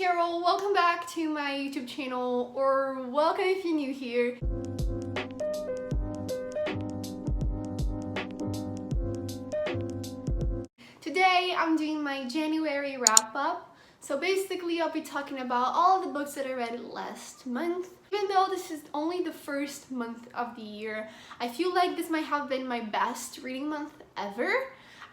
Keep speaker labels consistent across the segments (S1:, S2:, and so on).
S1: Carol, welcome back to my YouTube channel, or welcome if you're new here. Today I'm doing my January wrap-up. So basically I'll be talking about all the books that I read last month. Even though this is only the first month of the year, I feel like this might have been my best reading month ever.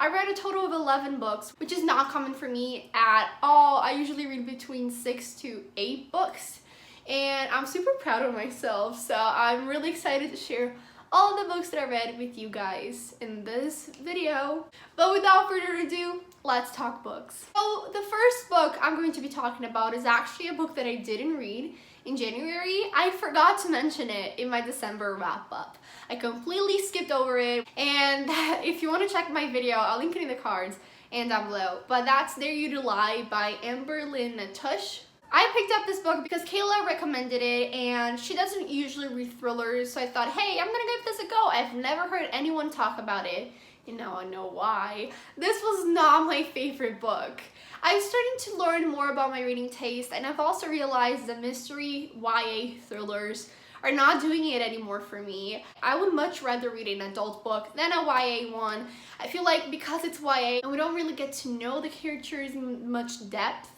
S1: I read a total of 11 books, which is not common for me at all. I usually read between 6 to 8 books, and I'm super proud of myself. So I'm really excited to share all the books that I read with you guys in this video. But without further ado, let's talk books. So the first book I'm going to be talking about is actually a book that I didn't read in January. I forgot to mention it in my December wrap-up. I completely skipped over it, and if you want to check my video, I'll link it in the cards and down below. But that's Dare You to Lie by Amber Lynn Tush. I picked up this book because Kayla recommended it, and she doesn't usually read thrillers, so I thought, hey, I'm gonna give this a go. I've never heard anyone talk about it, and now I know why. This was not my favorite book. I'm starting to learn more about my reading taste, and I've also realized that mystery YA thrillers are not doing it anymore for me. I would much rather read an adult book than a YA one. I feel like because it's YA and we don't really get to know the characters in much depth.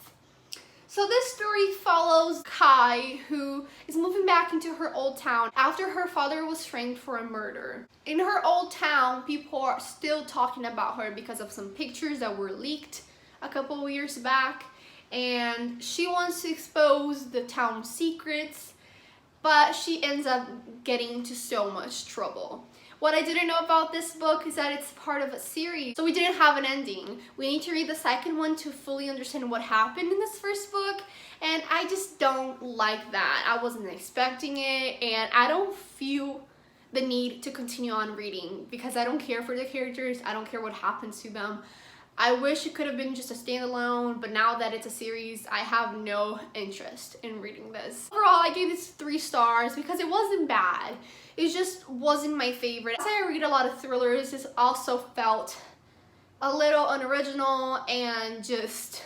S1: So this story follows Kai, who is moving back into her old town after her father was framed for a murder. In her old town, people are still talking about her because of some pictures that were leaked a couple of years back, and she wants to expose the town's secrets, but she ends up getting into so much trouble. What I didn't know about this book is that it's part of a series, so we didn't have an ending. We need to read the second one to fully understand what happened in this first book, and I just don't like that. I wasn't expecting it, and I don't feel the need to continue on reading because I don't care for the characters. I don't care what happens to them. I wish it could have been just a standalone, but now that it's a series, I have no interest in reading this. Overall, I gave this 3 stars because it wasn't bad. It just wasn't my favorite. As I read a lot of thrillers, this also felt a little unoriginal and just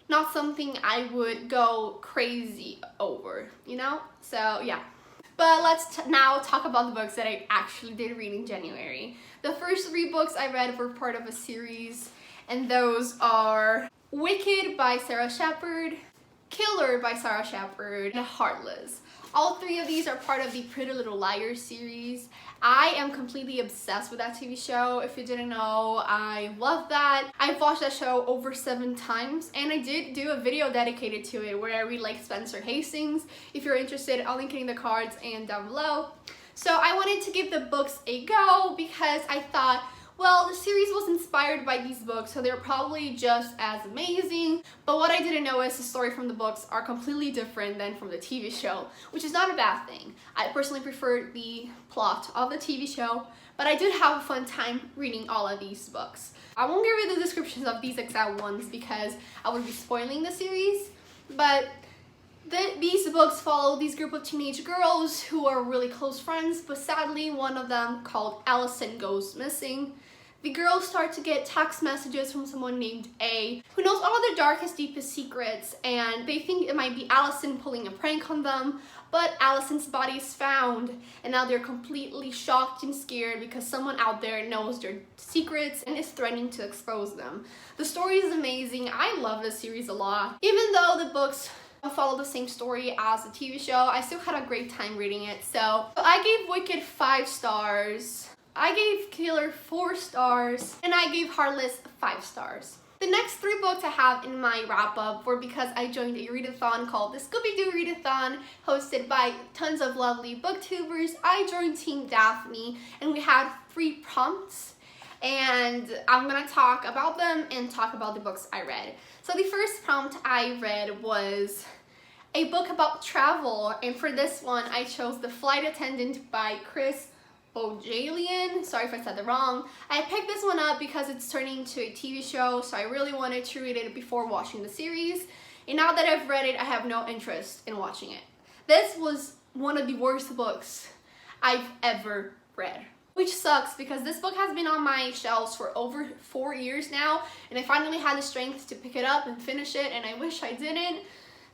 S1: not something I would go crazy over, you know? So yeah. But let's now talk about the books that I actually did read in January. The first 3 books I read were part of a series, and those are Wicked by Sarah Shepard, Killer by Sarah Shepard, and Heartless. All 3 of these are part of the Pretty Little Liars series. I am completely obsessed with that TV show. If you didn't know, I love that. I've watched that show over 7 times, and I did do a video dedicated to it where I read like Spencer Hastings. If you're interested, I'll link it in the cards and down below. So I wanted to give the books a go because I thought, well, the series was inspired by these books, so they're probably just as amazing. But what I didn't know is the story from the books are completely different than from the TV show, which is not a bad thing. I personally prefer the plot of the TV show, but I did have a fun time reading all of these books. I won't give you the descriptions of these exact ones because I would be spoiling the series, but these books follow these group of teenage girls who are really close friends, but sadly one of them, called Allison, goes missing. The girls start to get text messages from someone named A, who knows all their darkest, deepest secrets, and they think it might be Allison pulling a prank on them, but Allison's body is found, and now they're completely shocked and scared because someone out there knows their secrets and is threatening to expose them. The story is amazing. I love this series a lot. Even though the books follow the same story as the TV show, I still had a great time reading it. So I gave Wicked 5 stars, I gave Killer 4 stars, and I gave Heartless 5 stars. The next 3 books I have in my wrap-up were because I joined a readathon called the Scooby-Doo Readathon, hosted by tons of lovely booktubers. I joined Team Daphne, and we had 3 prompts, and I'm gonna talk about them and talk about the books I read. So the first prompt I read was a book about travel, and for this one I chose The Flight Attendant by Chris Bojalian. Sorry if I said that wrong. I picked this one up because it's turning into a TV show, so I really wanted to read it before watching the series, and now that I've read it, I have no interest in watching it. This was one of the worst books I've ever read, which sucks because this book has been on my shelves for over 4 years now, and I finally had the strength to pick it up and finish it, and I wish I didn't.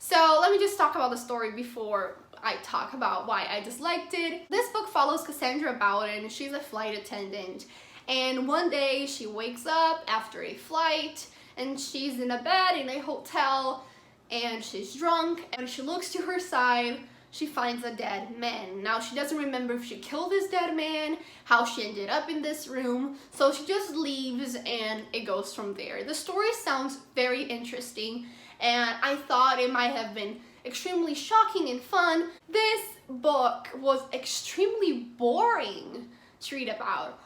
S1: So let me just talk about the story before I talk about why I disliked it. This book follows Cassandra Bowden. She's a flight attendant, and one day she wakes up after a flight and she's in a bed in a hotel and she's drunk, and she looks to her side, she finds a dead man. Now she doesn't remember if she killed this dead man, how she ended up in this room, so she just leaves and it goes from there. The story sounds very interesting and I thought it might have been extremely shocking and fun. This book was extremely boring to read about.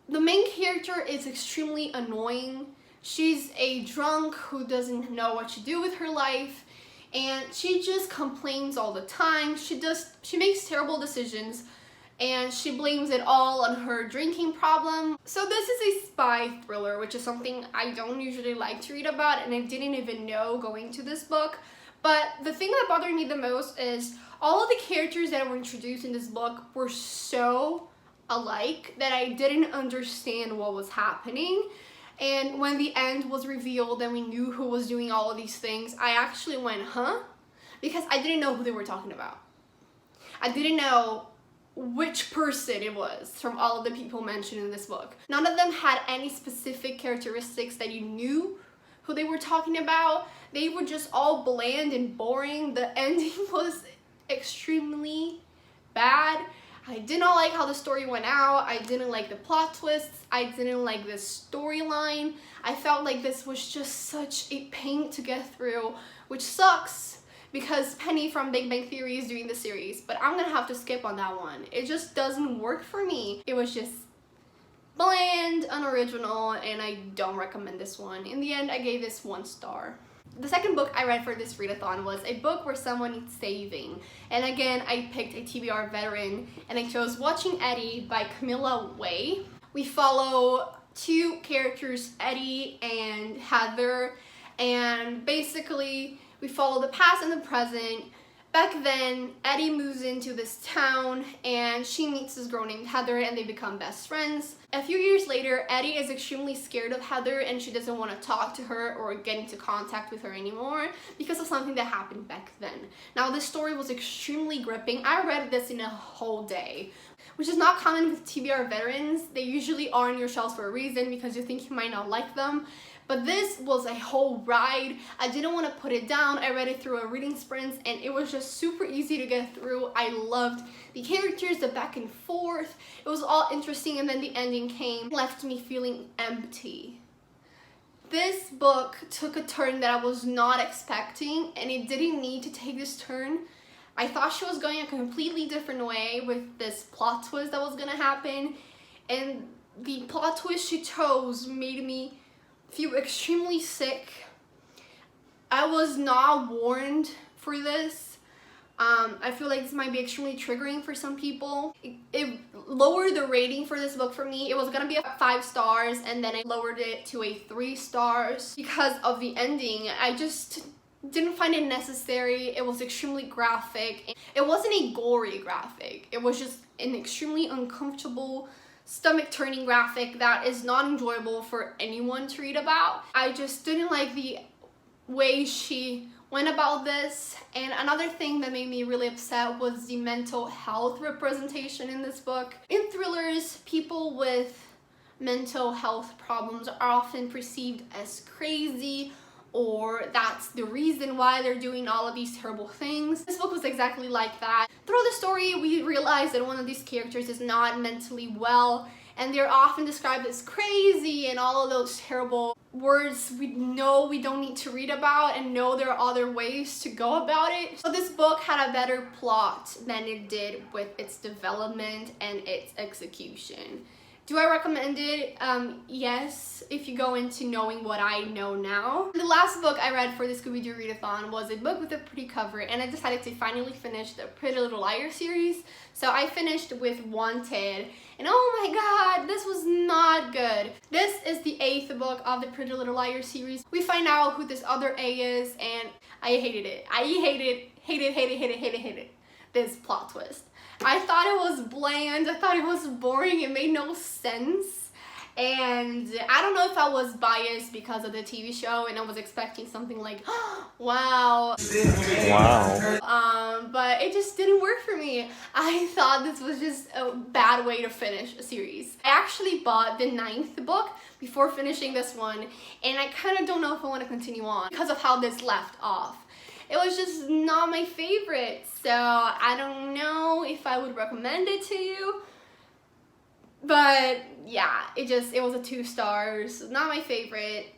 S1: The main character is extremely annoying. She's a drunk who doesn't know what to do with her life, and she just complains all the time. She makes terrible decisions, and she blames it all on her drinking problem. So this is a spy thriller, which is something I don't usually like to read about, and I didn't even know going to this book. But the thing that bothered me the most is all of the characters that were introduced in this book were so alike that I didn't understand what was happening. And when the end was revealed and we knew who was doing all of these things, I actually went, huh? Because I didn't know who they were talking about. I didn't know which person it was from all of the people mentioned in this book. None of them had any specific characteristics that you knew who they were talking about. They were just all bland and boring. The ending was extremely bad. I did not like how the story went out. I didn't like the plot twists. I didn't like the storyline. I felt like this was just such a pain to get through, which sucks because Penny from Big Bang Theory is doing the series, but I'm gonna have to skip on that one. It just doesn't work for me. It was just bland, unoriginal, and I don't recommend this one. In the end, I gave this 1 star. The second book I read for this readathon was a book where someone needs saving. And again, I picked a TBR veteran, and I chose Watching Eddie by Camilla Way. We follow 2 characters, Eddie and Heather, and basically we follow the past and the present. Back then, Eddie moves into this town and she meets this girl named Heather and they become best friends. A few years later, Eddie is extremely scared of Heather and she doesn't want to talk to her or get into contact with her anymore because of something that happened back then. Now, this story was extremely gripping. I read this in a whole day, which is not common with TBR veterans. They usually are on your shelves for a reason because you think you might not like them. But this was a whole ride. I didn't want to put it down. I read it through a reading sprint and it was just super easy to get through. I loved the characters, the back and forth. It was all interesting, and then the ending came, left me feeling empty. This book took a turn that I was not expecting, and it didn't need to take this turn. I thought she was going a completely different way with this plot twist that was gonna happen, and the plot twist she chose made me feel extremely sick. I was not warned for this. I feel like this might be extremely triggering for some people. It lowered the rating for this book for me. It was gonna be a 5 stars, and then I lowered it to a 3 stars because of the ending. I just didn't find it necessary. It was extremely graphic. It wasn't a gory graphic. It was just an extremely uncomfortable, stomach-turning graphic that is not enjoyable for anyone to read about. I just didn't like the way she went about this. And another thing that made me really upset was the mental health representation in this book. In thrillers, people with mental health problems are often perceived as crazy, or that's the reason why they're doing all of these terrible things. This book was exactly like that. Throughout the story, we realize that one of these characters is not mentally well, and they're often described as crazy and all of those terrible words we know we don't need to read about and know there are other ways to go about it. So this book had a better plot than it did with its development and its execution. Do I recommend it? Yes, if you go into knowing what I know now. The last book I read for the Scooby-Doo readathon was a book with a pretty cover, and I decided to finally finish the Pretty Little Liars series. So I finished with Wanted, and oh my god, this was not good. This is the 8th book of the Pretty Little Liars series. We find out who this other A is, and I hated it. I hated this plot twist. I thought it was bland, I thought it was boring, it made no sense, And I don't know if I was biased because of the TV show and I was expecting something like, wow. But it just didn't work for me. I thought this was just a bad way to finish a series. I actually bought the 9th book before finishing this one, and I kind of don't know if I want to continue on because of how this left off. It was just not my favorite, so I don't know if I would recommend it to you. But yeah, it was a 2 stars, not my favorite,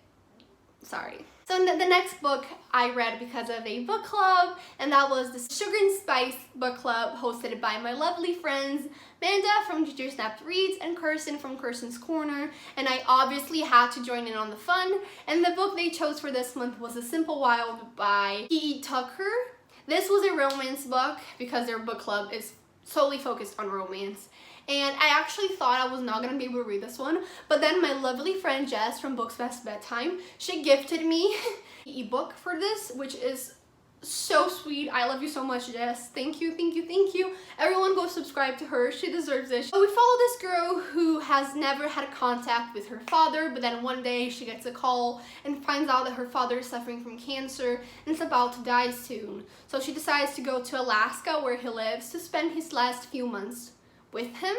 S1: sorry. So the next book I read because of a book club, and that was the Sugar and Spice book club hosted by my lovely friends Manda from Ginger Snapped Reads and Kirsten from Kirsten's Corner, and I obviously had to join in on the fun, and the book they chose for this month was A Simple Wild by E.E. Tucker. This was a romance book because their book club is solely focused on romance. And I actually thought I was not going to be able to read this one, but then my lovely friend Jess from Books Best Bedtime, she gifted me an ebook for this, which is so sweet. I love you so much, Jess. Thank you, thank you, thank you. Everyone go subscribe to her. She deserves it. We follow this girl who has never had contact with her father, but then one day she gets a call and finds out that her father is suffering from cancer and is about to die soon. So she decides to go to Alaska, where he lives, to spend his last few months with him.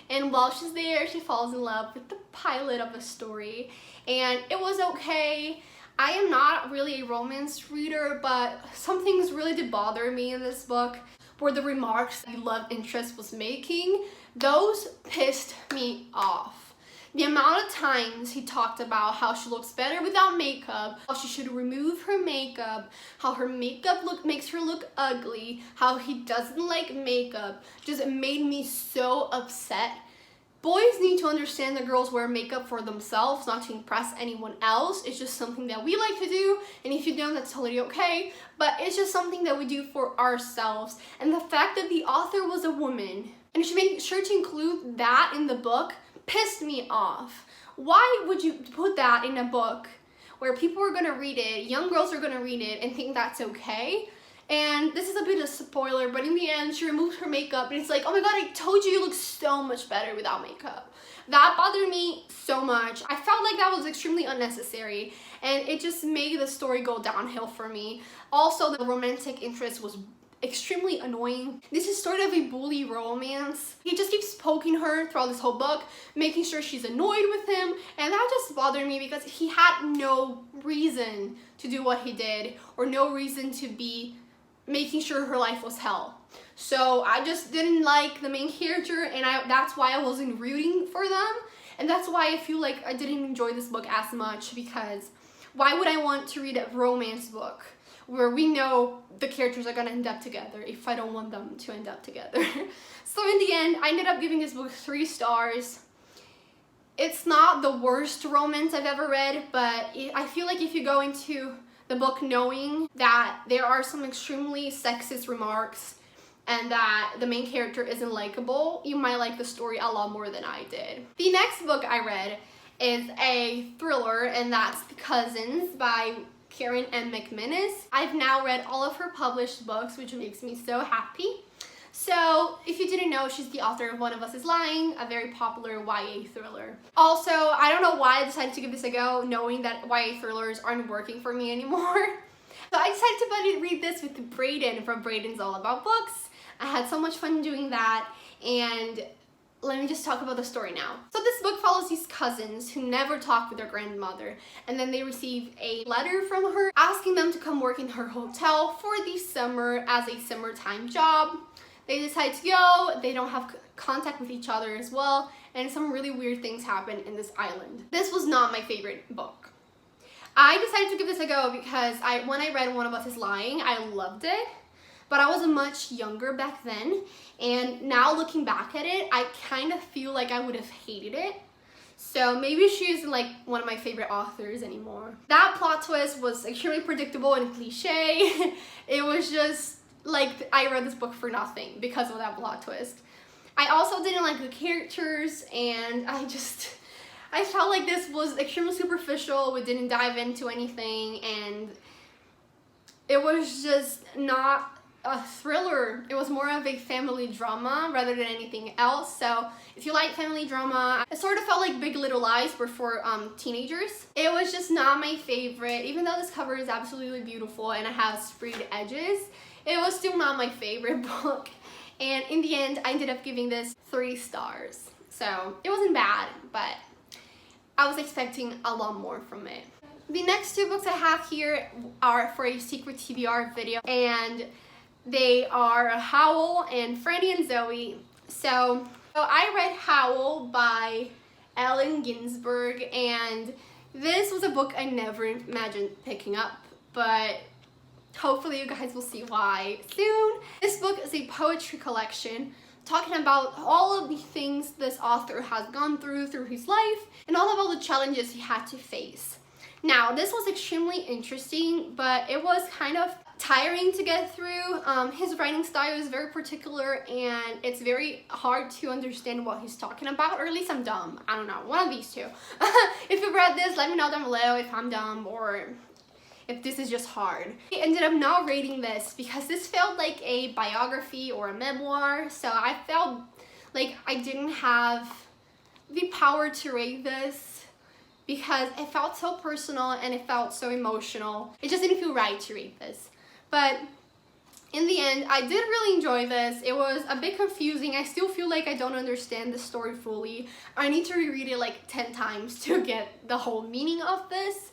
S1: And while she's there, she falls in love with the pilot of the story, and it was okay. I am not really a romance reader, but some things really did bother me in this book, where the remarks the love interest was making, those pissed me off. The amount of times he talked about how she looks better without makeup, how she should remove her makeup, how her makeup makes her look ugly, how he doesn't like makeup, just made me so upset. Boys need to understand that girls wear makeup for themselves, not to impress anyone else. It's just something that we like to do, and if you don't, that's totally okay, but it's just something that we do for ourselves. And the fact that the author was a woman, and she made sure to include that in the book, pissed me off. Why would you put that in a book where people are gonna read it, young girls are gonna read it and think that's okay? And this is a bit of a spoiler, but in the end, she removes her makeup and it's like, oh my god, I told you look so much better without makeup. That bothered me so much. I felt like that was extremely unnecessary, and it just made the story go downhill for me. Also, the romantic interest was extremely annoying. This is sort of a bully romance. He just keeps poking her throughout this whole book, making sure she's annoyed with him, and that just bothered me because he had no reason to do what he did, or no reason to be making sure her life was hell. So I just didn't like the main character, and that's why I wasn't rooting for them, and that's why I feel like I didn't enjoy this book as much, because why would I want to read a romance book where we know the characters are gonna end up together if I don't want them to end up together? So in the end, I ended up giving this book 3 stars. It's not the worst romance I've ever read, but I feel like if you go into the book knowing that there are some extremely sexist remarks and that the main character isn't likable, you might like the story a lot more than I did. The next book I read is a thriller, and that's The Cousins by Karen M. McManus. I've now read all of her published books, which makes me so happy. So, if you didn't know, she's the author of One of Us is Lying, a very popular YA thriller. Also, I don't know why I decided to give this a go, knowing that YA thrillers aren't working for me anymore. So I decided to read this with Brayden from Brayden's All About Books. I had so much fun doing that, and let me just talk about the story now. So this book follows these cousins who never talk with their grandmother, and then they receive a letter from her asking them to come work in her hotel for the summer as a summertime job. They decide to go, they don't have contact with each other as well, and some really weird things happen in this island. This was not my favorite book. I decided to give this a go because when I read One of Us is Lying, I loved it, but I was much younger back then, and now looking back at it, I kind of feel like I would have hated it. So maybe she isn't like one of my favorite authors anymore. That plot twist was extremely predictable and cliche. It was just like I read this book for nothing because of that plot twist. I also didn't like the characters, and I felt like this was extremely superficial. We didn't dive into anything, and it was just not a thriller. It was more of a family drama rather than anything else. So if you like family drama, it sort of felt like Big Little Lies but for teenagers. It was just not my favorite. Even though this cover is absolutely beautiful and it has sprayed edges, it was still not my favorite book. And in the end, I ended up giving this 3 stars. So it wasn't bad, but I was expecting a lot more from it. The next 2 books I have here are for a secret TBR video, and they are Howl and Frannie and Zoe. So I read Howl by Allen Ginsberg, and this was a book I never imagined picking up, but hopefully you guys will see why soon. This book is a poetry collection talking about all of the things this author has gone through his life and all of the challenges he had to face. Now, this was extremely interesting, but it was kind of tiring to get through. His writing style is very particular and it's very hard to understand what he's talking about, or at least I'm dumb. I don't know, one of these 2. If you've read this, let me know down below if I'm dumb or if this is just hard. I ended up not rating this because this felt like a biography or a memoir, so I felt like I didn't have the power to rate this because it felt so personal and it felt so emotional. It just didn't feel right to read this. But in the end, I did really enjoy this. It was a bit confusing. I still feel like I don't understand the story fully. I need to reread it like 10 times to get the whole meaning of this.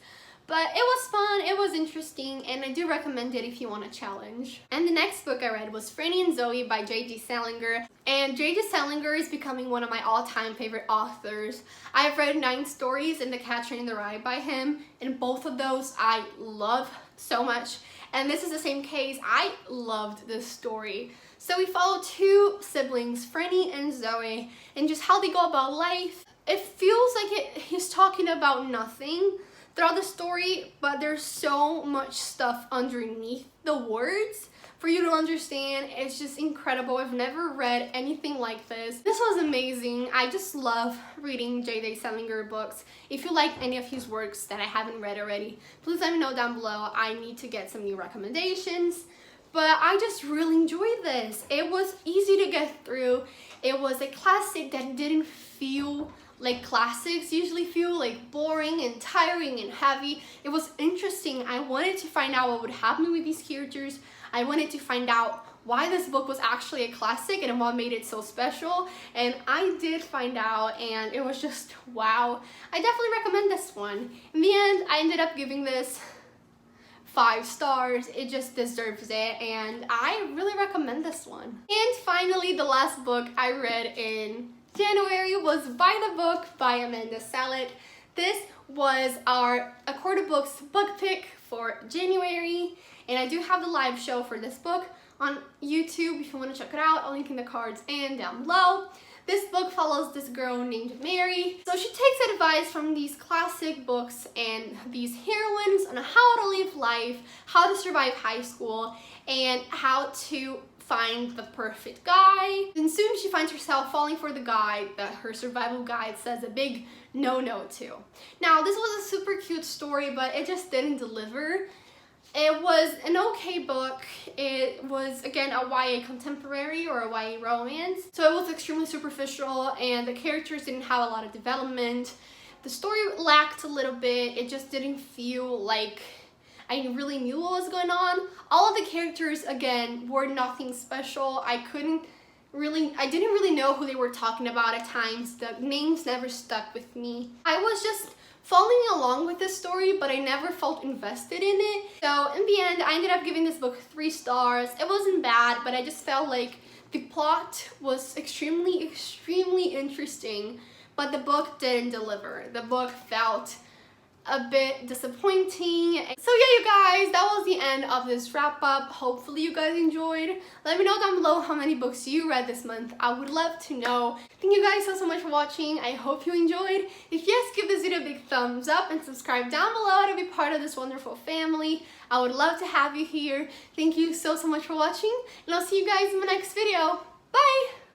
S1: But it was fun, it was interesting, and I do recommend it if you want a challenge. And the next book I read was Frannie and Zoe by J.D. Salinger. And J.D. Salinger is becoming one of my all-time favorite authors. I've read 9 stories in The Catcher in the Rye by him, and both of those I love so much. And this is the same case. I loved this story. So we follow 2 siblings, Frannie and Zoe, and just how they go about life. It feels like he's talking about nothing throughout the story, but there's so much stuff underneath the words for you to understand. It's just incredible. I've never read anything like this. This was amazing. I just love reading J.D. Salinger books. If you like any of his works that I haven't read already, please let me know down below. I need to get some new recommendations. But I just really enjoyed this. It was easy to get through. It was a classic that didn't feel like classics usually feel, like boring and tiring and heavy. It was interesting. I wanted to find out what would happen with these characters. I wanted to find out why this book was actually a classic and what made it so special. And I did find out, and it was just wow. I definitely recommend this one. In the end, I ended up giving this 5 stars. It just deserves it, and I really recommend this one. And finally, the last book I read in January was By the Book by Amanda Sallet. This was our Accorda Books book pick for January, and I do have the live show for this book on YouTube if you want to check it out. I'll link in the cards and down below. This book follows this girl named Mary. So she takes advice from these classic books and these heroines on how to live life, how to survive high school, and how to find the perfect guy. And soon she finds herself falling for the guy that her survival guide says a big no-no to. Now, this was a super cute story, but it just didn't deliver. It was an okay book. It was, again, a YA contemporary or a YA romance. So it was extremely superficial and the characters didn't have a lot of development. The story lacked a little bit. It just didn't feel like I really knew what was going on. All of the characters, again, were nothing special. I didn't really know who they were talking about at times. The names never stuck with me. I was just following along with the story, but I never felt invested in it. So in the end, I ended up giving this book 3 stars. It wasn't bad, but I just felt like the plot was extremely interesting, but the book didn't deliver. The book felt a bit disappointing. So yeah, you guys, that was the end of this wrap up. Hopefully you guys enjoyed. Let me know down below how many books you read this month. I would love to know. Thank you guys so much for watching. I hope you enjoyed. If yes, give this video a big thumbs up and subscribe down below to be part of this wonderful family. I would love to have you here. Thank you so much for watching, and I'll see you guys in the next video. Bye!